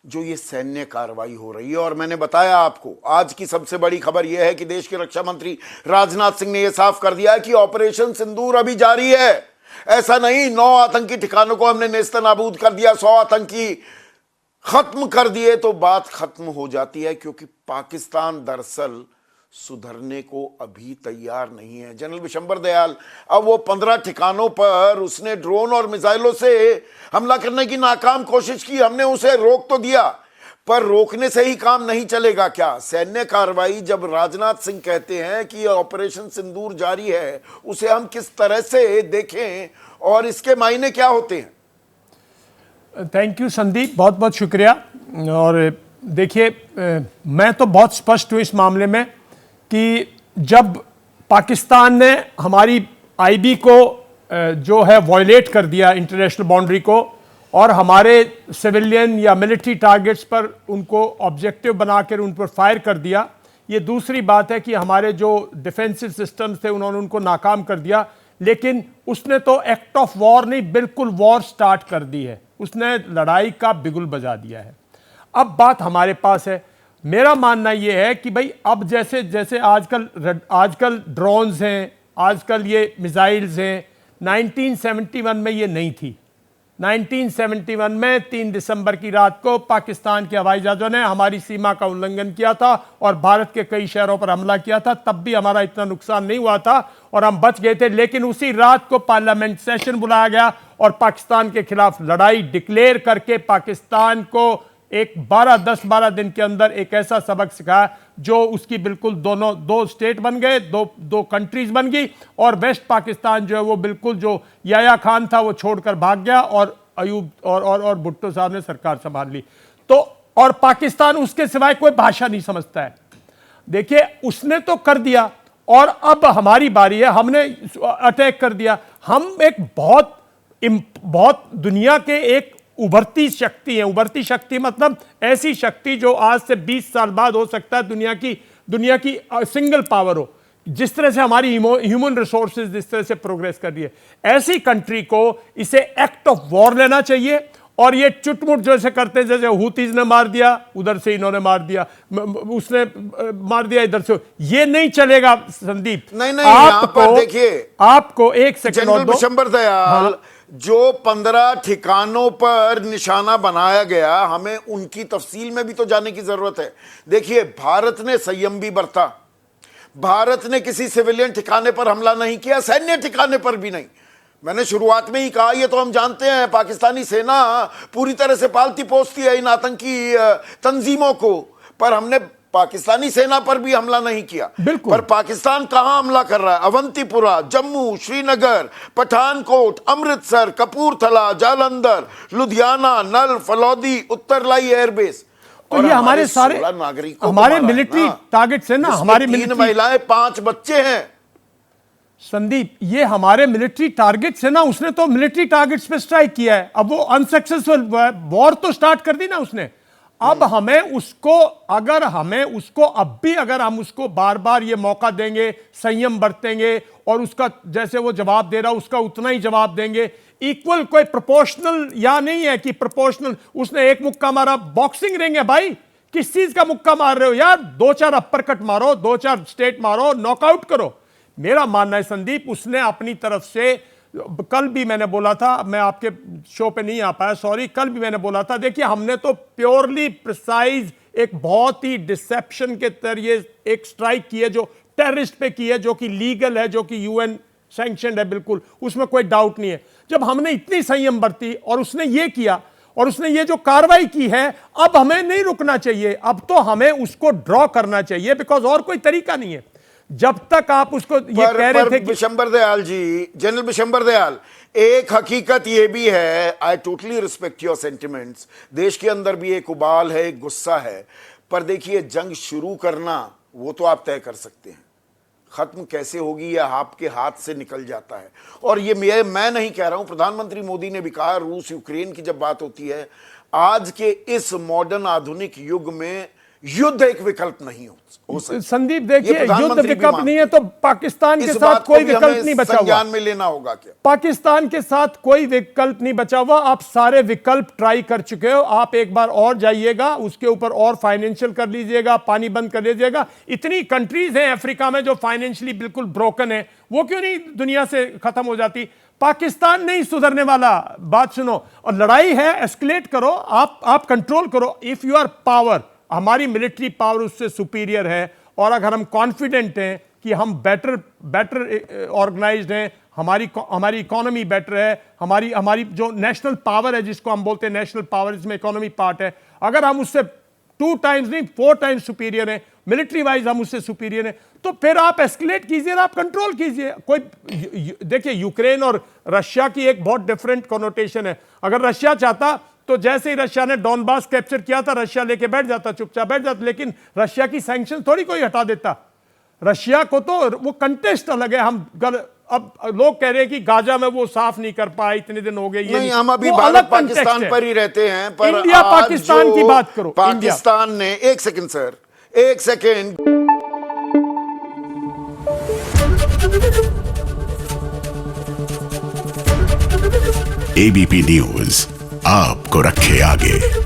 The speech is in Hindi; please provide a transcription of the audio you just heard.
जो ये सैन्य कार्रवाई हो रही है। और मैंने बताया आपको, आज की सबसे बड़ी खबर यह है कि देश के रक्षा मंत्री राजनाथ सिंह ने यह साफ कर दिया है कि ऑपरेशन सिंदूर अभी जारी है। ऐसा नहीं 9 आतंकी ठिकानों को हमने नेस्तनाबूद कर दिया, 100 आतंकी खत्म कर दिए तो बात खत्म हो जाती है, क्योंकि पाकिस्तान दरअसल सुधरने को अभी तैयार नहीं है। जनरल विशंबर दयाल, अब वो 15 ठिकानों पर उसने ड्रोन और मिसाइलों से हमला करने की नाकाम कोशिश की, हमने उसे रोक तो दिया, पर रोकने से ही काम नहीं चलेगा क्या? सैन्य कार्रवाई जब राजनाथ सिंह कहते हैं कि ऑपरेशन सिंदूर जारी है, उसे हम किस तरह से देखें और इसके मायने क्या होते हैं? थैंक यू संदीप, बहुत बहुत शुक्रिया। और देखिए, मैं तो बहुत स्पष्ट हूँ इस मामले में कि जब पाकिस्तान ने हमारी आईबी को जो है वॉयलेट कर दिया, इंटरनेशनल बाउंड्री को, और हमारे सिविलियन या मिलिट्री टारगेट्स पर उनको ऑब्जेक्टिव बनाकर उन पर फायर कर दिया। ये दूसरी बात है कि हमारे जो डिफेंसिव सिस्टम्स थे उन्होंने उनको नाकाम कर दिया। लेकिन उसने तो एक्ट ऑफ वॉर नहीं, बिल्कुल वॉर स्टार्ट कर दी है, उसने लड़ाई का बिगुल बजा दिया है। अब बात हमारे पास है। मेरा मानना यह है कि भाई अब जैसे जैसे आजकल ड्रोन्स हैं, आजकल ये मिसाइल्स हैं, 1971 में ये नहीं थी। 1971 में 3 दिसंबर की रात को पाकिस्तान के हवाई जहाजों ने हमारी सीमा का उल्लंघन किया था और भारत के कई शहरों पर हमला किया था। तब भी हमारा इतना नुकसान नहीं हुआ था और हम बच गए थे। लेकिन उसी रात को पार्लियामेंट सेशन बुलाया गया और पाकिस्तान के खिलाफ लड़ाई डिक्लेयर करके पाकिस्तान को एक 10-12 दिन के अंदर एक ऐसा सबक सिखाया जो उसकी बिल्कुल दो स्टेट बन गए, दो कंट्रीज बन गई, और वेस्ट पाकिस्तान जो है वो बिल्कुल जो याया खान था वो छोड़कर भाग गया और अयूब और भुट्टो साहब ने सरकार संभाल ली। तो और पाकिस्तान उसके सिवाय कोई भाषा नहीं समझता है। देखिए, उसने तो कर दिया और अब हमारी बारी है, हमने अटैक कर दिया। हम एक बहुत दुनिया के एक उभरती शक्ति है। उभरती शक्ति मतलब ऐसी शक्ति जो आज से 20 साल बाद हो सकता है दुनिया की सिंगल पावर हो। जिस तरह से हमारी ह्यूमन रिसोर्सेज जिस तरह से प्रोग्रेस कर रही है, ऐसी कंट्री को इसे एक्ट ऑफ वॉर लेना चाहिए। और ये चुटमुट जैसे करते, जैसे हूतीज ने मार दिया, उधर से इन्होंने मार दिया, उसने मार दिया इधर से, ये नहीं चलेगा संदीप। नहीं, आपको देखिए, आपको एक सेकंड और दो। विशंबर दयाल, हाँ। जो 15 ठिकानों पर निशाना बनाया गया, हमें उनकी तफसील में भी तो जाने की जरूरत है। देखिए, भारत ने संयम भी बरता, भारत ने किसी सिविलियन ठिकाने पर हमला नहीं किया, सैन्य ठिकाने पर भी नहीं। मैंने शुरुआत में ही कहा, ये तो हम जानते हैं, पाकिस्तानी सेना पूरी तरह से पालती पोसती है इन आतंकी तंजीमों को, पर हमने पाकिस्तानी सेना पर भी हमला नहीं किया। पर पाकिस्तान कहां हमला कर रहा है? अवंतीपुरा, जम्मू, श्रीनगर, पठानकोट, अमृतसर, कपूरथला, जालंधर, लुधियाना, नल, फलौदी, उत्तरलाई एयरबेस। और ये हमारे सारे नागरिकों, हमारे मिलिट्री टारगेट्स है ना, हमारी 3 महिलाएं 5 बच्चे हैं। संदीप, ये हमारे मिलिट्री टारगेट्स है ना, उसने तो मिलिट्री टारगेट्स पे स्ट्राइक किया है। अब वो अनसक्सेसफुल वॉर तो स्टार्ट कर दी ना उसने। अब हमें उसको अगर हम उसको बार बार ये मौका देंगे, संयम बरतेंगे और उसका जैसे वो जवाब दे रहा उसका उतना ही जवाब देंगे, इक्वल, कोई प्रोपोर्शनल या नहीं है कि प्रोपोर्शनल। उसने एक मुक्का मारा, बॉक्सिंग रिंग है भाई, किस चीज का मुक्का मार रहे हो यार? 2-4 अपर कट मारो, 2-4 स्टेट मारो, नॉकआउट करो। मेरा मानना है संदीप, उसने अपनी तरफ से, कल भी मैंने बोला था, मैं आपके शो पे नहीं आ पाया, सॉरी, कल भी मैंने बोला था, देखिए हमने तो प्योरली प्रिसाइज एक बहुत ही डिसेप्शन के जरिए एक स्ट्राइक की है जो टेररिस्ट पे की है, जो कि लीगल है, जो कि यूएन सैंक्शनड है, बिल्कुल उसमें कोई डाउट नहीं है। जब हमने इतनी संयम बरती और उसने ये किया और उसने ये जो कार्रवाई की है, अब हमें नहीं रुकना चाहिए, अब तो हमें उसको ड्रॉ करना चाहिए, बिकॉज और कोई तरीका नहीं है। जब तक आप उसको ये कह रहे थे कि विशंबर दयाल जी, जनरल विशंबर दयाल, एक हकीकत ये भी है, I totally respect your sentiments, देश के अंदर भी एक उबाल है, एक गुस्सा है, पर देखिए जंग शुरू करना वो तो आप तय कर सकते हैं, खत्म कैसे होगी यह आपके हाथ से निकल जाता है। और ये मैं नहीं कह रहा हूं, प्रधानमंत्री मोदी ने भी कहा, रूस यूक्रेन की जब बात होती है, आज के इस मॉडर्न आधुनिक युग में युद्ध एक विकल्प नहीं हो सकता। संदीप ये देखिए, युद्ध प्रधानमंत्री भी विकल्प नहीं है तो पाकिस्तान के इस साथ बात को कोई भी विकल्प हमें नहीं बचा हुआ। संज्ञान में लेना होगा क्या? पाकिस्तान के साथ कोई विकल्प नहीं बचा हुआ। आप सारे विकल्प ट्राई कर चुके हो। आप एक बार और जाइएगा, उसके ऊपर और फाइनेंशियल कर लीजिएगा, पानी बंद कर लीजिएगा। इतनी कंट्रीज हैं अफ्रीका में जो फाइनेंशियली बिल्कुल ब्रोकन है, वो क्यों नहीं दुनिया से खत्म हो जाती? पाकिस्तान नहीं सुधरने वाला। बात सुनो, और लड़ाई है, एस्केलेट करो, आप कंट्रोल करो। इफ यू आर पावर, हमारी मिलिट्री पावर उससे सुपीरियर है, और अगर हम कॉन्फिडेंट हैं कि हम बेटर ऑर्गेनाइज्ड हैं, हमारी इकोनॉमी बेटर है, हमारी जो नेशनल पावर है, जिसको हम बोलते हैं नेशनल पावर, इसमें इकोनॉमी पार्ट है, अगर हम उससे 2 टाइम्स नहीं 4 टाइम्स सुपीरियर हैं, मिलिट्री वाइज हम उससे सुपीरियर हैं, तो फिर आप एस्केलेट कीजिए, आप कंट्रोल कीजिए। देखिए, यूक्रेन और रशिया की एक बहुत डिफरेंट कॉनोटेशन है। अगर रशिया चाहता तो जैसे ही रशिया ने डॉनबास कैप्चर किया था, रशिया लेके बैठ जाता, चुपचाप बैठ जाता, लेकिन रशिया की सैंक्शन थोड़ी कोई हटा देता। रशिया को तो वो कंटेस्ट अलग है। अब लोग कह रहे हैं कि गाजा में वो साफ नहीं कर पाए, इतने दिन हो गए। ये नहीं, हम अभी वो भारत अलग पाकिस्तान context है। पर ही रहते हैं, पर इंडिया आज पाकिस्तान जो की बात करो। पाकिस्तान ने, एक सेकंड सर, एक सेकंड। एबीपी न्यूज आपको रखे आगे।